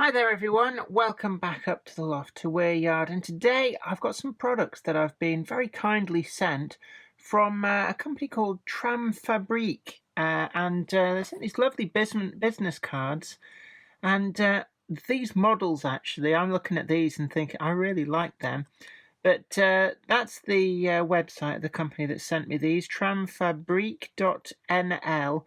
Hi there everyone, welcome back up to the loft to Weir Yard, and today I've got some products that I've been very kindly sent from a company called Train-O-Matic, and they sent these lovely business cards, and these models actually, I'm looking at these and thinking I really like them, but that's the website of the company that sent me these, trainfabric.nl,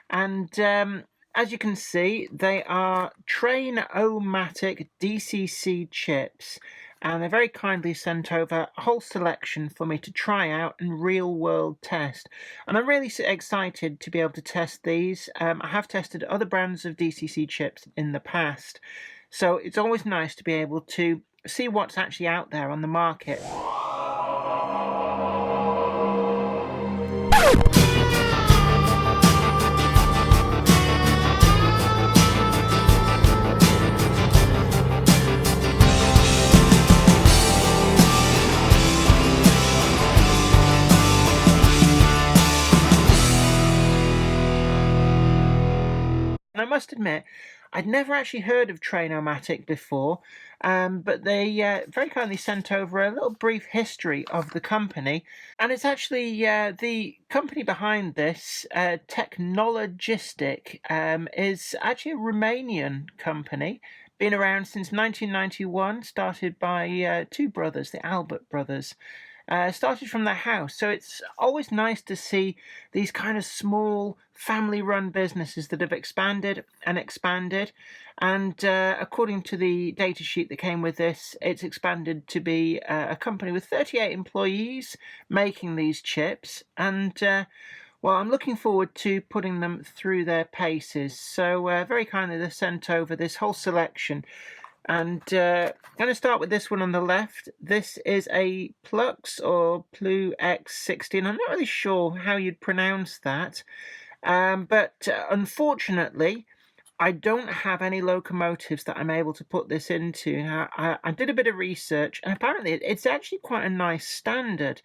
and as you can see, they are Train-O-Matic DCC chips, and they very kindly sent over a whole selection for me to try out and real-world test. And I'm really excited to be able to test these. I have tested other brands of DCC chips in the past, so it's always nice to be able to see what's actually out there on the market. I must admit, I'd never actually heard of Train-O-Matic before, but they very kindly sent over a little brief history of the company, and it's actually the company behind this, Technologistic, is actually a Romanian company, been around since 1991, started by two brothers, the Albert brothers. Started from their house, so it's always nice to see these kind of small family-run businesses that have expanded and expanded, and according to the data sheet that came with this, it's expanded to be a company with 38 employees making these chips, and well, I'm looking forward to putting them through their paces. So very kindly they sent over this whole selection. And I'm going to start with this one on the left. This is a Plucks or Plucks X16. I'm not really sure how you'd pronounce that. But unfortunately, I don't have any locomotives that I'm able to put this into. Now, I did a bit of research, and apparently it's actually quite a nice standard,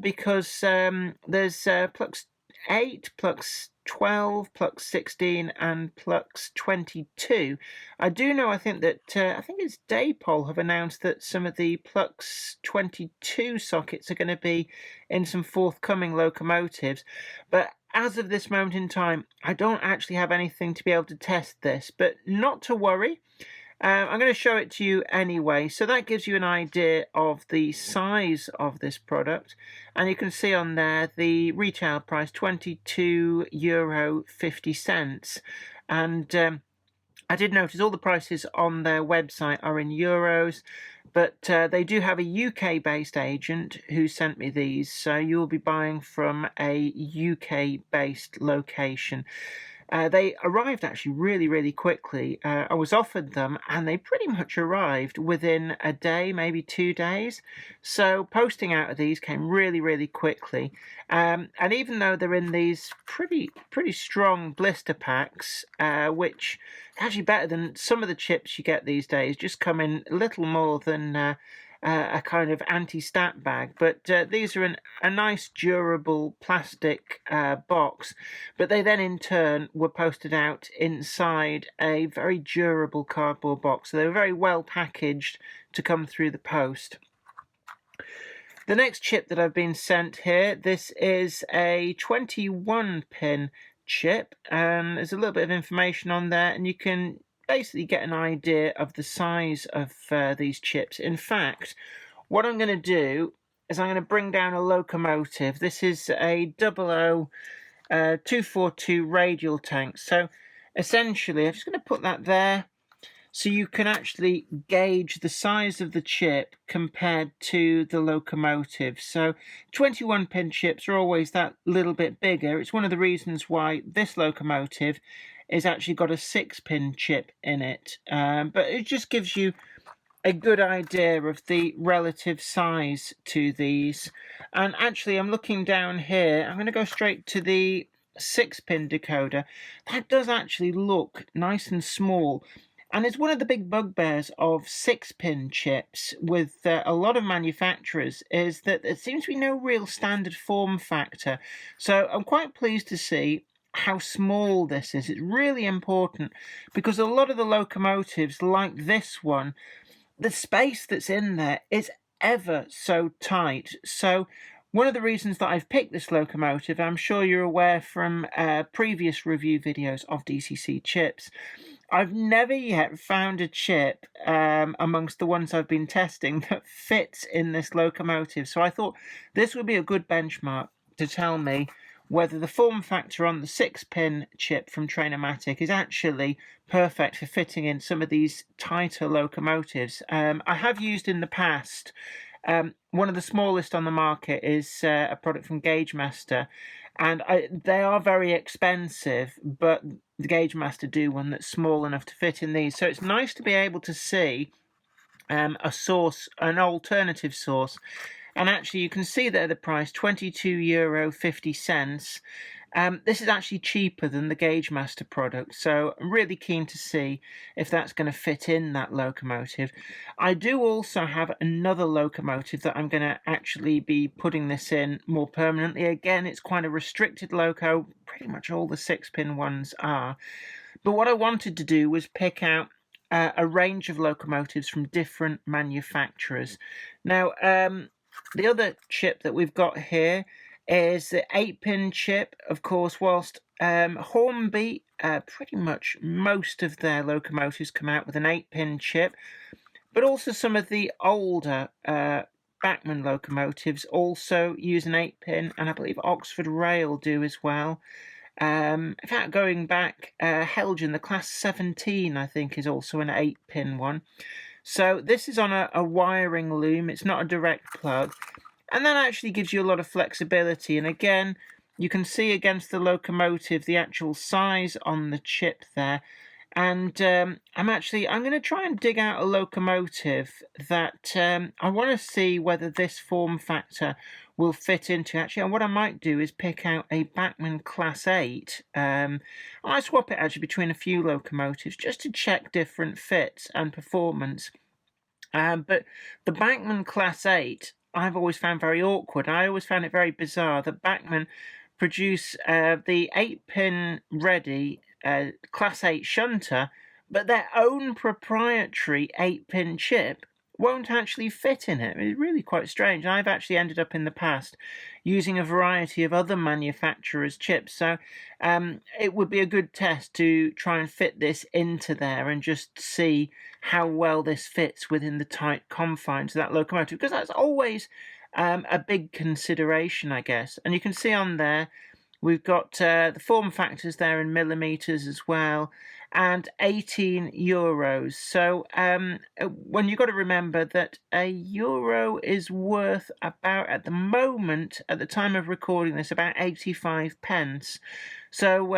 because there's Plucks 8, Plucks 12, Plucks 16, and Plucks 22. I do know, I think it's Daypol have announced that some of the Plucks 22 sockets are going to be in some forthcoming locomotives, but as of this moment in time, I don't actually have anything to be able to test this, but not to worry. I'm going to show it to you anyway, so that gives you an idea of the size of this product, and you can see on there the retail price, €22.50, and I did notice all the prices on their website are in euros, but they do have a UK-based agent who sent me these, so you'll be buying from a UK-based location. They arrived actually really quickly. I was offered them and they pretty much arrived within a day, maybe 2 days. So posting out of these came really quickly. And even though they're in these pretty strong blister packs, which are actually better than some of the chips you get these days, just come in little more than a kind of anti-stat bag, but these are a nice durable plastic box, but they then in turn were posted out inside a very durable cardboard box, so they were very well packaged to come through the post. The next chip that I've been sent here, this is a 21 pin chip, and there's a little bit of information on there, and you can basically get an idea of the size of these chips. In fact, what I'm going to do is I'm going to bring down a locomotive. This is a 242 radial tank. So essentially, I'm just going to put that there so you can actually gauge the size of the chip compared to the locomotive. So 21 pin chips are always that little bit bigger. It's one of the reasons why this locomotive is actually got a 6-pin chip in it, but it just gives you a good idea of the relative size to these. And actually, I'm looking down here, I'm going to go straight to the 6-pin decoder. That does actually look nice and small, and it's one of the big bugbears of 6-pin chips with a lot of manufacturers, is that there seems to be no real standard form factor. So I'm quite pleased to see how small this is. It's really important because a lot of the locomotives, like this one, the space that's in there is ever so tight. So one of the reasons that I've picked this locomotive, I'm sure you're aware from previous review videos of DCC chips, I've never yet found a chip amongst the ones I've been testing that fits in this locomotive. So I thought this would be a good benchmark to tell me whether the form factor on the 6-pin chip from Train-O-Matic is actually perfect for fitting in some of these tighter locomotives. I have used in the past, one of the smallest on the market is a product from Gagemaster, and they are very expensive, but the Gagemaster do one that's small enough to fit in these. So it's nice to be able to see a source, an alternative source. And actually, you can see there the price, €22.50. This is actually cheaper than the Gagemaster product, so I'm really keen to see if that's going to fit in that locomotive. I do also have another locomotive that I'm going to actually be putting this in more permanently. Again, it's quite a restricted loco, pretty much all the 6-pin ones are. But what I wanted to do was pick out a range of locomotives from different manufacturers. Now, the other chip that we've got here is the 8-pin chip. Of course, whilst Hornby, pretty much most of their locomotives come out with an 8-pin chip, but also some of the older Bachmann locomotives also use an 8-pin, and I believe Oxford Rail do as well. In fact, going back, Elgin, the Class 17, I think, is also an 8-pin one. So this is on a wiring loom. It's not a direct plug. And that actually gives you a lot of flexibility. And again, you can see against the locomotive the actual size on the chip there. And I'm going to try and dig out a locomotive that I want to see whether this form factor will fit into. Actually, and what I might do is pick out a Bachmann Class 8. I might swap it actually between a few locomotives just to check different fits and performance. But the Bachmann Class 8, I've always found very awkward. I always found it very bizarre that Bachmann produce the 8-pin ready Class 8 shunter, but their own proprietary 8-pin chip won't actually fit in it. It's really quite strange. I've actually ended up in the past using a variety of other manufacturers' chips, so it would be a good test to try and fit this into there and just see how well this fits within the tight confines of that locomotive, because that's always a big consideration, I guess. And you can see on there we've got the form factors there in millimeters as well, and €18. So when you've got to remember that a euro is worth about, at the moment, at the time of recording this, about 85 pence. So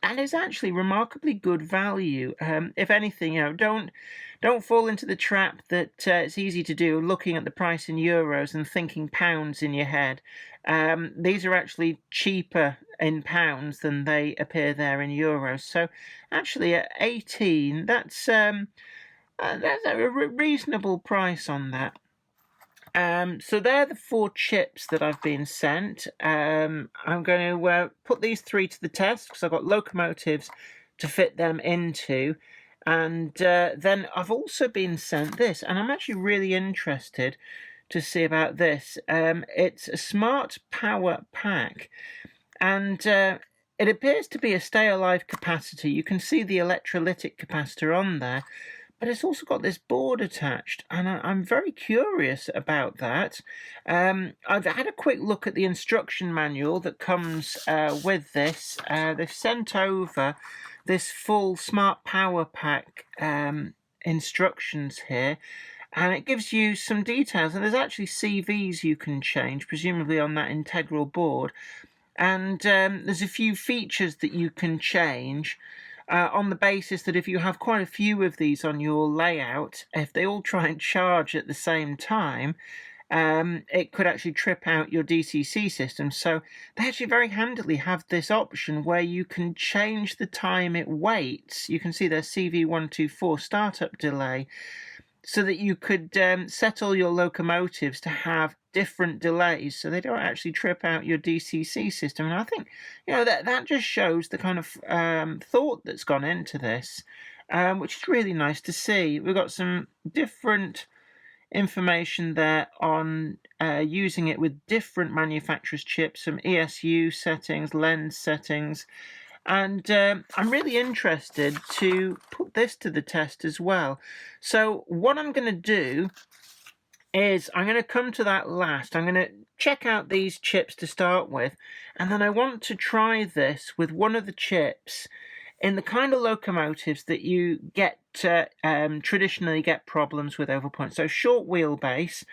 that is actually remarkably good value. If anything, don't fall into the trap that it's easy to do, looking at the price in euros and thinking pounds in your head. These are actually cheaper in pounds than they appear there in euros. So actually at 18, that's a reasonable price on that. So they're the 4 chips that I've been sent. I'm going to put these 3 to the test because I've got locomotives to fit them into. And then I've also been sent this, and I'm actually really interested to see about this. It's a smart power pack, and it appears to be a stay alive capacitor. You can see the electrolytic capacitor on there, but it's also got this board attached, and I'm very curious about that. I've had a quick look at the instruction manual that comes with this. They've sent over this full smart power pack instructions here, and it gives you some details, and there's actually CVs you can change, presumably on that integral board, and there's a few features that you can change on the basis that if you have quite a few of these on your layout, if they all try and charge at the same time, it could actually trip out your DCC system. So they actually very handily have this option where you can change the time it waits. You can see their CV124 startup delay, so that you could set all your locomotives to have different delays, so they don't actually trip out your DCC system. And I think, that just shows the kind of thought that's gone into this, which is really nice to see. We've got some different information there on using it with different manufacturers' chips, some ESU settings, lens settings, and I'm really interested to put this to the test as well. So what I'm going to do is I'm going to come to that last. I'm going to check out these chips to start with, and then I want to try this with one of the chips in the kind of locomotives that you get traditionally get problems with over points. So short wheelbase.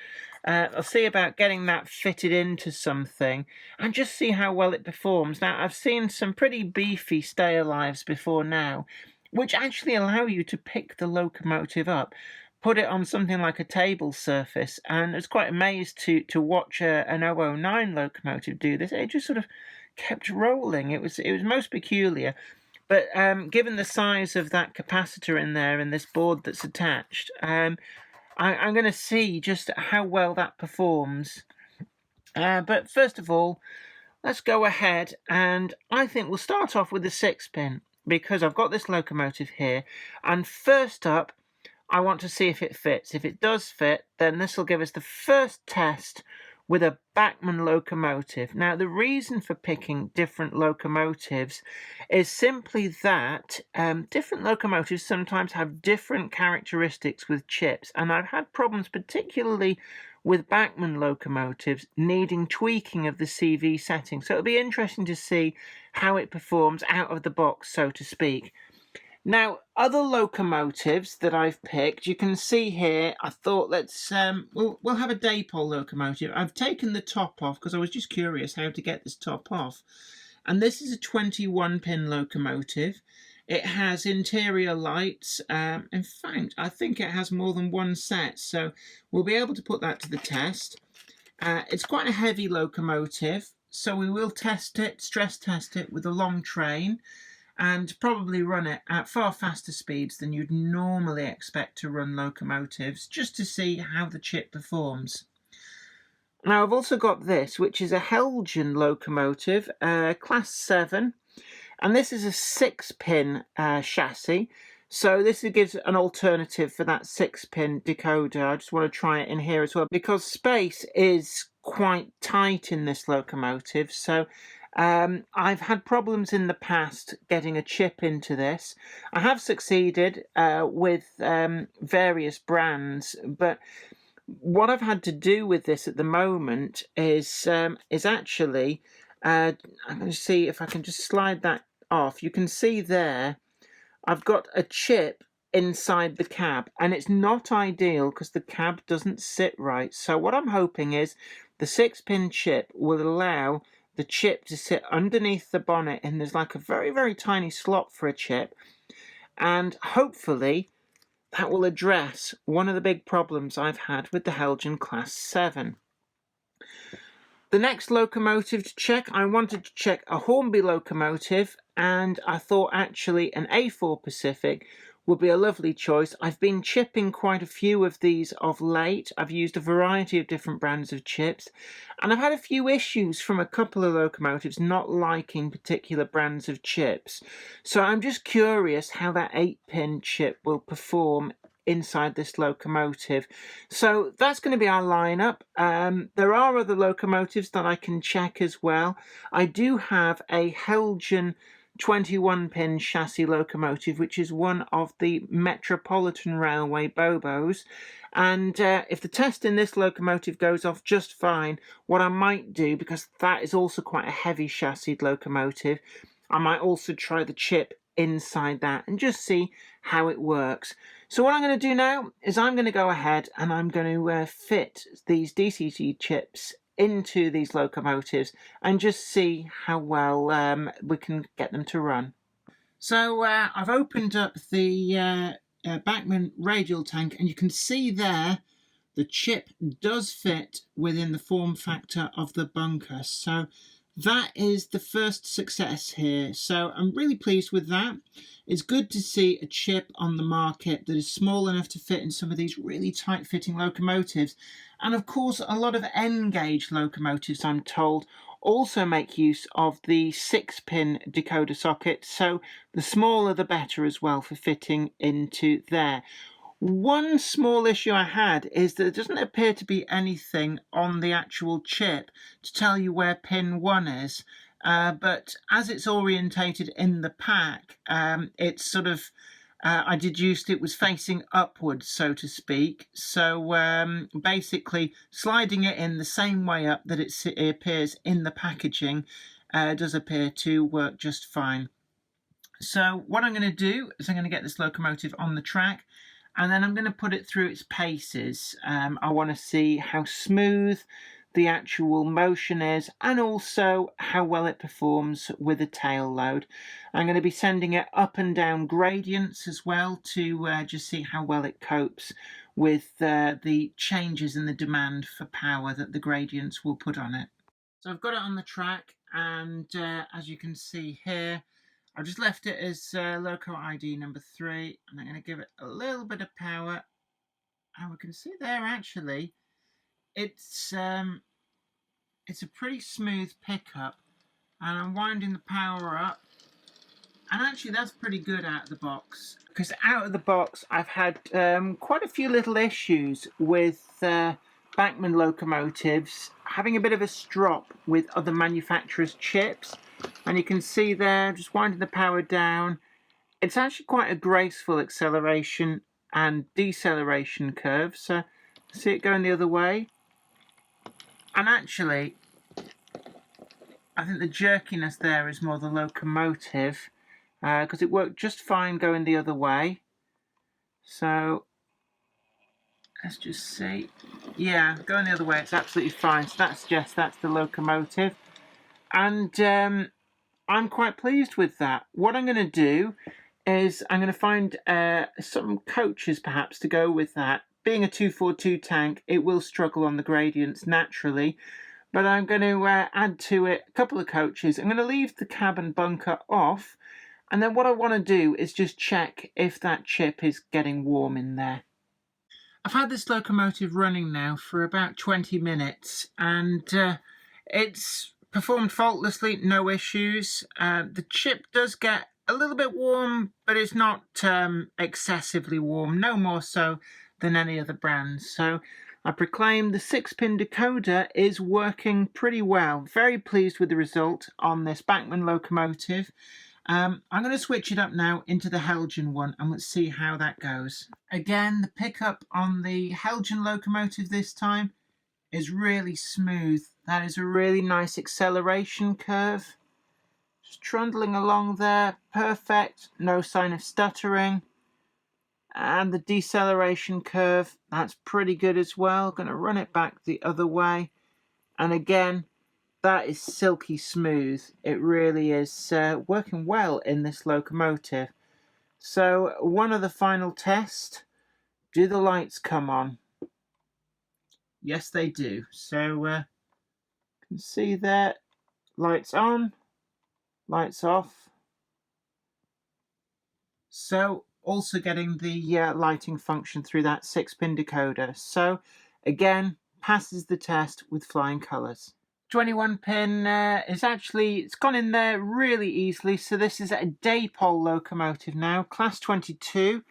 I'll see about getting that fitted into something and just see how well it performs. Now, I've seen some pretty beefy stay alives before now, which actually allow you to pick the locomotive up, put it on something like a table surface, and I was quite amazed to watch an 009 locomotive do this. It just sort of kept rolling. It was most peculiar. But given the size of that capacitor in there and this board that's attached, I'm going to see just how well that performs. But first of all, let's go ahead, and I think we'll start off with the 6-pin, because I've got this locomotive here, and first up, I want to see if it fits. If it does fit, then this will give us the first test with a Bachmann locomotive. Now, the reason for picking different locomotives is simply that different locomotives sometimes have different characteristics with chips, and I've had problems particularly with Bachmann locomotives needing tweaking of the CV setting. So it'll be interesting to see how it performs out of the box, so to speak. Now, other locomotives that I've picked, you can see here, I thought we'll have a Daypole locomotive. I've taken the top off because I was just curious how to get this top off. And this is a 21-pin locomotive. It has interior lights. In fact, I think it has more than one set, so we'll be able to put that to the test. It's quite a heavy locomotive, so we will test it, stress test it with a long train, and probably run it at far faster speeds than you'd normally expect to run locomotives, just to see how the chip performs. Now, I've also got this, which is a Elgin Locomotive, Class 7, and this is a 6-pin chassis, so this gives an alternative for that 6-pin decoder. I just want to try it in here as well, because space is quite tight in this locomotive, so I've had problems in the past getting a chip into this. I have succeeded with various brands, but what I've had to do with this at the moment is actually, I'm going to see if I can just slide that off. You can see there, I've got a chip inside the cab, and it's not ideal because the cab doesn't sit right. So what I'm hoping is the 6-pin chip will allow the chip to sit underneath the bonnet, and there's like a very, very tiny slot for a chip, and hopefully that will address one of the big problems I've had with the Elgin Class 7. The next locomotive to check, I wanted to check a Hornby locomotive, and I thought actually an A4 Pacific would be a lovely choice. I've been chipping quite a few of these of late. I've used a variety of different brands of chips, and I've had a few issues from a couple of locomotives not liking particular brands of chips. So I'm just curious how that 8-pin chip will perform inside this locomotive. So that's going to be our lineup. There are other locomotives that I can check as well. I do have a Elgin 21-pin chassis locomotive, which is one of the Metropolitan Railway Bobos, and if the test in this locomotive goes off just fine, what I might do, because that is also quite a heavy chassis locomotive, I might also try the chip inside that and just see how it works. So what I'm going to do now is I'm going to go ahead and I'm going to fit these DCC chips into these locomotives and just see how well we can get them to run. So I've opened up the Bachmann radial tank, and you can see there the chip does fit within the form factor of the bunker. So that is the first success here, so I'm really pleased with that. It's good to see a chip on the market that is small enough to fit in some of these really tight-fitting locomotives. And of course, a lot of N-gauge locomotives, I'm told, also make use of the 6-pin decoder socket, so the smaller the better as well for fitting into there. One small issue I had is that there doesn't appear to be anything on the actual chip to tell you where pin 1 is, but as it's orientated in the pack, it's sort of, I deduced it was facing upwards, so to speak. So basically sliding it in the same way up that it appears in the packaging does appear to work just fine. So what I'm going to do is I'm going to get this locomotive on the track, and then I'm going to put it through its paces. I want to see how smooth the actual motion is, and also how well it performs with a tail load. I'm going to be sending it up and down gradients as well to just see how well it copes with the changes in the demand for power that the gradients will put on it. So I've got it on the track, and as you can see here, I've just left it as Loco ID number 3, and I'm going to give it a little bit of power. And we can see there actually, it's a pretty smooth pickup, and I'm winding the power up, and actually that's pretty good out of the box. Because out of the box, I've had quite a few little issues with Bachmann locomotives having a bit of a strop with other manufacturers' chips. And you can see there, just winding the power down, it's actually quite a graceful acceleration and deceleration curve. So see it going the other way. And actually, I think the jerkiness there is more the locomotive, because it worked just fine going the other way. So let's just see. Yeah, going the other way, it's absolutely fine. So that's the locomotive. And I'm quite pleased with that. What I'm going to do is I'm going to find some coaches perhaps to go with that. Being a 242 tank, it will struggle on the gradients naturally, but I'm going to add to it a couple of coaches. I'm going to leave the cabin bunker off, and then what I want to do is just check if that chip is getting warm in there. I've had this locomotive running now for about 20 minutes, and it's performed faultlessly, no issues. The chip does get a little bit warm, but it's not excessively warm, no more so than any other brand. So I proclaim the 6-pin decoder is working pretty well. Very pleased with the result on this Bachmann locomotive. I'm going to switch it up now into the Elgin one, and let's see how that goes. Again, the pickup on the Elgin locomotive this time is really smooth. That is a really nice acceleration curve. Just trundling along there, perfect, no sign of stuttering. And the deceleration curve, that's pretty good as well. Going to run it back the other way. And again, that is silky smooth. It really is working well in this locomotive. So one of the final tests, do the lights come on? Yes, they do. So you can see there, lights on, lights off. So also getting the lighting function through that 6-pin decoder. So again, passes the test with flying colours. 21-pin is actually, it's gone in there really easily. So this is a Daypole locomotive now, class 22.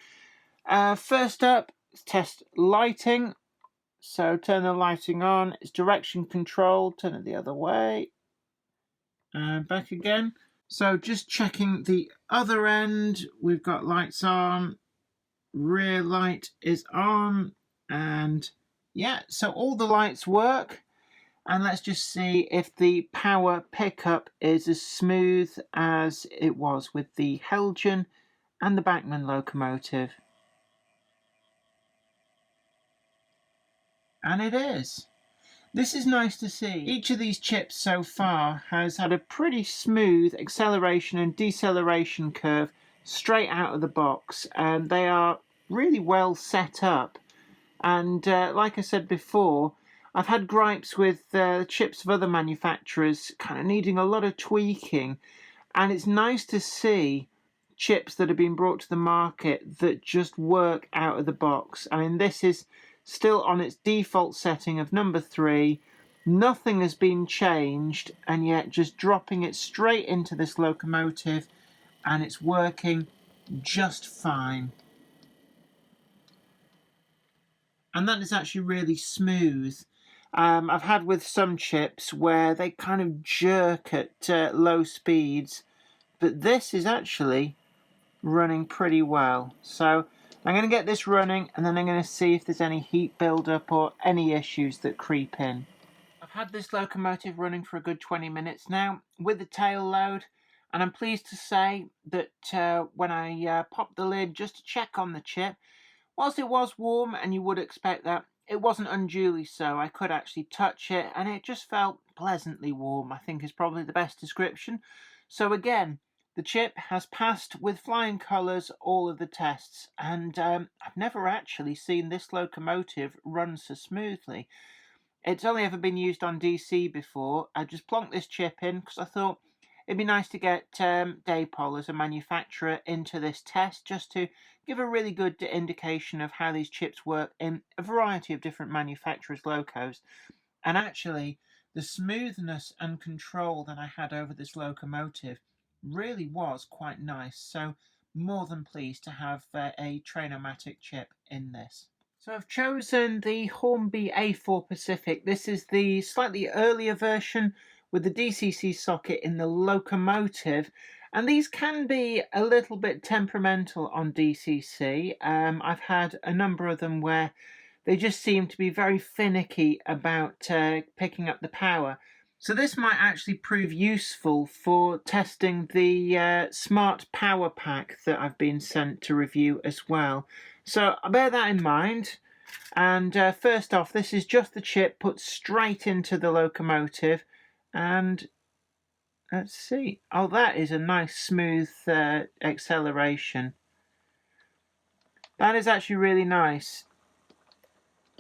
First up, let's test lighting. So turn the lighting on, it's direction controlled, turn it the other way, and back again. So just checking the other end, we've got lights on, rear light is on, and yeah, so all the lights work. And let's just see if the power pickup is as smooth as it was with the Elgin and the Bachmann locomotive. And it is. This is nice to see. Each of these chips so far has had a pretty smooth acceleration and deceleration curve straight out of the box, and they are really well set up. And like I said before, I've had gripes with chips of other manufacturers kind of needing a lot of tweaking, and it's nice to see chips that have been brought to the market that just work out of the box. I mean, this is still on its default setting of number 3. Nothing has been changed, and yet just dropping it straight into this locomotive, and it's working just fine. And that is actually really smooth. I've had with some chips where they kind of jerk at low speeds, but this is actually running pretty well. So I'm going to get this running, and then I'm going to see if there's any heat buildup or any issues that creep in. I've had this locomotive running for a good 20 minutes now with the tail load, and I'm pleased to say that when I popped the lid just to check on the chip, whilst it was warm, and you would expect that, it wasn't unduly so. I could actually touch it, and it just felt pleasantly warm, I think is probably the best description. So again, the chip has passed with flying colours all of the tests, and I've never actually seen this locomotive run so smoothly. It's only ever been used on DC before. I just plonked this chip in because I thought it'd be nice to get Dapol as a manufacturer into this test, just to give a really good indication of how these chips work in a variety of different manufacturers' locos. And actually, the smoothness and control that I had over this locomotive really was quite nice. So more than pleased to have a Train-O-Matic chip in this. So I've chosen the Hornby A4 Pacific. This is the slightly earlier version with the DCC socket in the Locomotive, and these can be a little bit temperamental on DCC. I've had a number of them where they just seem to be very finicky about picking up the power. So this might actually prove useful for testing the smart power pack that I've been sent to review as well. So I bear that in mind. And first off, this is just the chip put straight into the locomotive. And let's see. Oh, that is a nice smooth acceleration. That is actually really nice.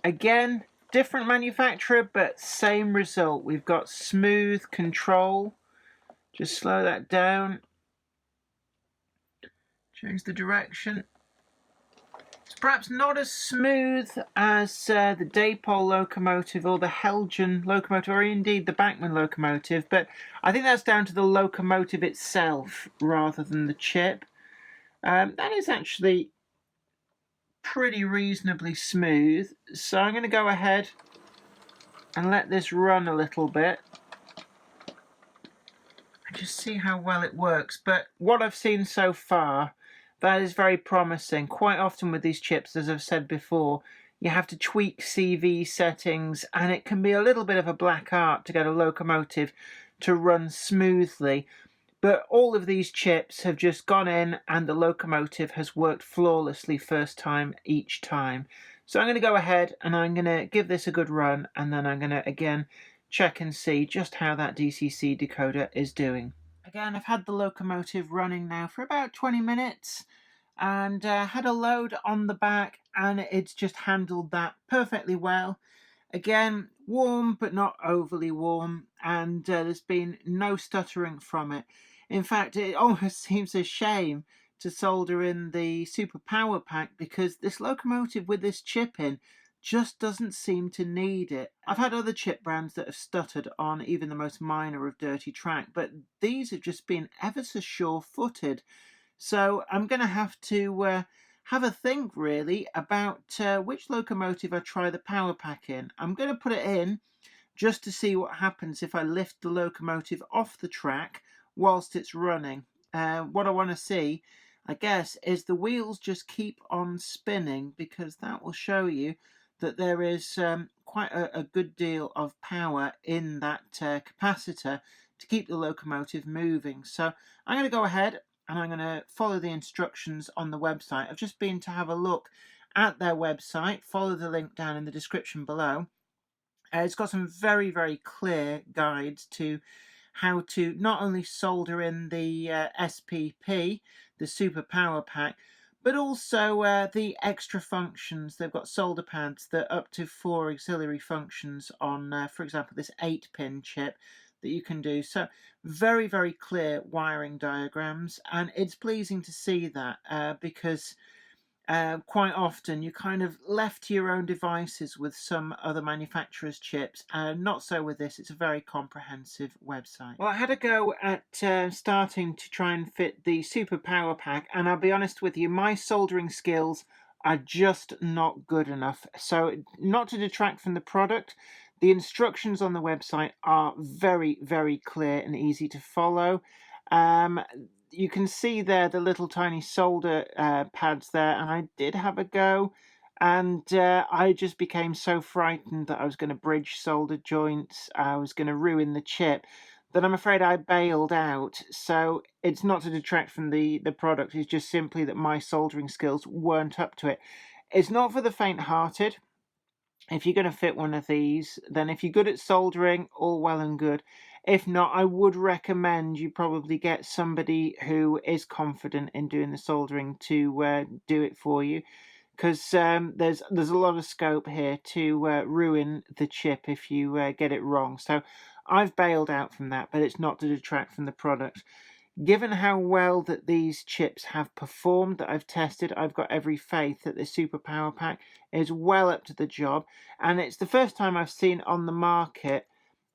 Again, different manufacturer, but same result. We've got smooth control. Just slow that down. Change the direction. It's perhaps not as smooth as the Dapol locomotive or the Elgin Locomotive, or indeed the Bachmann Locomotive, but I think that's down to the locomotive itself rather than the chip. That is actually pretty reasonably smooth, so I'm going to go ahead and let this run a little bit and just see how well it works. But what I've seen so far, that is very promising. Quite often with these chips, as I've said before, you have to tweak CV settings, and it can be a little bit of a black art to get a locomotive to run smoothly. But all of these chips have just gone in, and the locomotive has worked flawlessly first time each time. So I'm going to go ahead and I'm going to give this a good run, and then I'm going to again check and see just how that DCC decoder is doing. Again, I've had the locomotive running now for about 20 minutes and had a load on the back, and it's just handled that perfectly well. Again, warm but not overly warm, and there's been no stuttering from it. In fact, it almost seems a shame to solder in the super power pack, because this locomotive with this chip in just doesn't seem to need it. I've had other chip brands that have stuttered on even the most minor of dirty track, but these have just been ever so sure-footed. So I'm going to have to have a think really about which locomotive I try the power pack in. I'm going to put it in just to see what happens if I lift the locomotive off the track whilst it's running. What I want to see, I guess, is the wheels just keep on spinning, because that will show you that there is quite a good deal of power in that capacitor to keep the locomotive moving. So I'm going to go ahead and I'm going to follow the instructions on the website. I've just been to have a look at their website. Follow the link down in the description below. It's got some very, very clear guides to how to not only solder in the SPP, the super power pack, but also the extra functions. They've got solder pads that up to 4 auxiliary functions on, for example, this 8-pin chip that you can do. So very, very clear wiring diagrams, and it's pleasing to see that because quite often you're kind of left to your own devices with some other manufacturers' chips. Not so with this. It's a very comprehensive website. Well, I had a go at starting to try and fit the Super Power Pack, and I'll be honest with you, my soldering skills are just not good enough. So not to detract from the product, the instructions on the website are very, very clear and easy to follow. You can see there the little tiny solder pads there, and I did have a go, and I just became so frightened that I was going to bridge solder joints, I was going to ruin the chip, that I'm afraid I bailed out. So it's not to detract from the product, it's just simply that my soldering skills weren't up to it. It's not for the faint-hearted. If you're going to fit one of these, then if you're good at soldering, all well and good. If not, I would recommend you probably get somebody who is confident in doing the soldering to do it for you, because there's a lot of scope here to ruin the chip if you get it wrong. So I've bailed out from that, but it's not to detract from the product. Given how well that these chips have performed that I've tested, I've got every faith that the Super Power Pack is well up to the job, and it's the first time I've seen on the market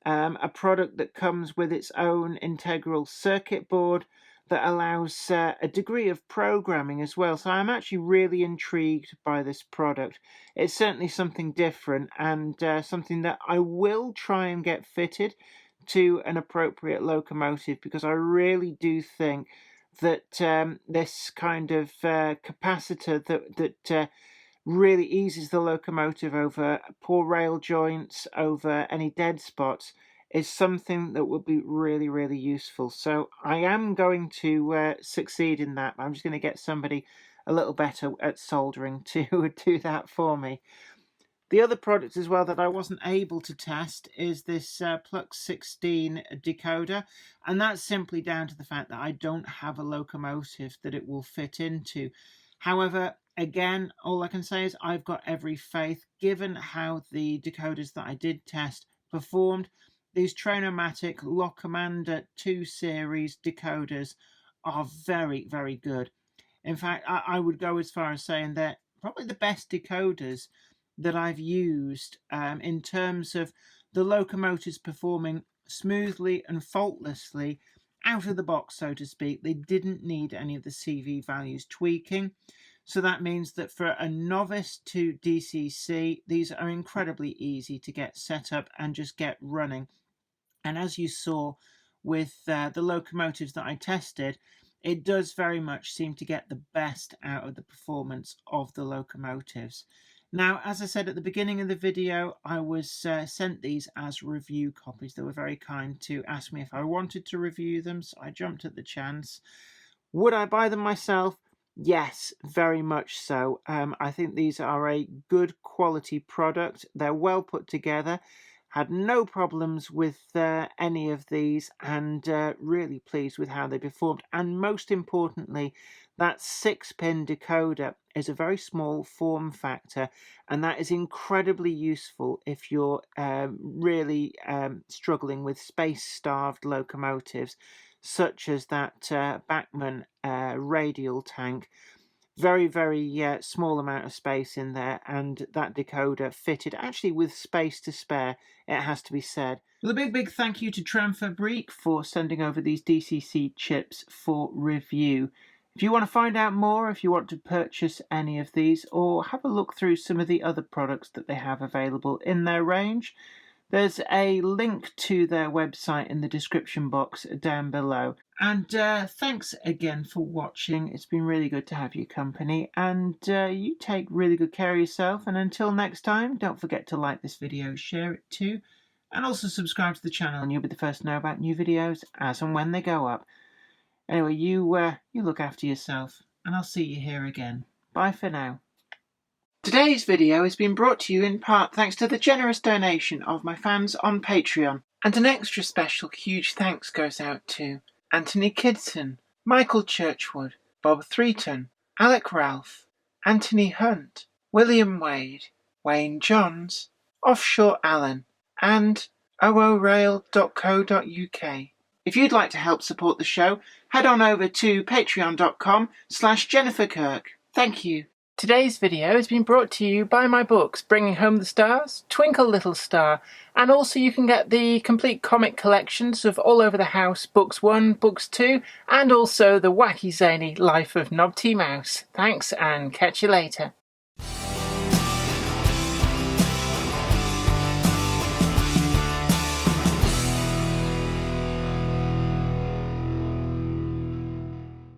a product that comes with its own integral circuit board that allows a degree of programming as well. So I'm actually really intrigued by this product. It's certainly something different, and something that I will try and get fitted to an appropriate locomotive, because I really do think that this kind of capacitor that really eases the locomotive over poor rail joints, over any dead spots, is something that would be really, really useful. So I am going to succeed in that. I'm just going to get somebody a little better at soldering to do that for me. The other product as well that I wasn't able to test is this Plucks X16 decoder, and that's simply down to the fact that I don't have a locomotive that it will fit into. However, again, all I can say is I've got every faith, given how the decoders that I did test performed. These Train-O-Matic Lokommander 2 series decoders are very, very good. In fact, I would go as far as saying they're probably the best decoders that I've used in terms of the locomotives performing smoothly and faultlessly out of the box, so to speak. They didn't need any of the CV values tweaking. So that means that for a novice to DCC, these are incredibly easy to get set up and just get running. And as you saw with the locomotives that I tested, it does very much seem to get the best out of the performance of the locomotives. Now, as I said at the beginning of the video, I was sent these as review copies. They were very kind to ask me if I wanted to review them, so I jumped at the chance. Would I buy them myself? Yes, very much so. I think these are a good quality product. They're well put together. Had no problems with any of these, and really pleased with how they performed. And most importantly, that 6-pin decoder is a very small form factor, and that is incredibly useful if you're really struggling with space-starved locomotives, such as that Bachmann radial tank. Very, very small amount of space in there, and that decoder fitted actually with space to spare, it has to be said. Well, a big thank you to Train-O-Matic for sending over these DCC chips for review. If you want to find out more, if you want to purchase any of these, or have a look through some of the other products that they have available in their range, there's a link to their website in the description box down below. And thanks again for watching. It's been really good to have your company, and you take really good care of yourself. And until next time, don't forget to like this video, share it too, and also subscribe to the channel, and you'll be the first to know about new videos as and when they go up. Anyway, you look after yourself, and I'll see you here again. Bye for now. Today's video has been brought to you in part thanks to the generous donation of my fans on Patreon. And an extra special huge thanks goes out to Anthony Kidson, Michael Churchwood, Bob Threeton, Alec Ralph, Anthony Hunt, William Wade, Wayne Johns, Offshore Allen, and oorail.co.uk. If you'd like to help support the show, head on over to patreon.com/Jennifer Kirk. Thank you. Today's video has been brought to you by my books, Bringing Home the Stars, Twinkle Little Star, and also you can get the complete comic collections of All Over the House, Books 1, Books 2, and also the wacky zany Life of Knob T. Mouse. Thanks, and catch you later.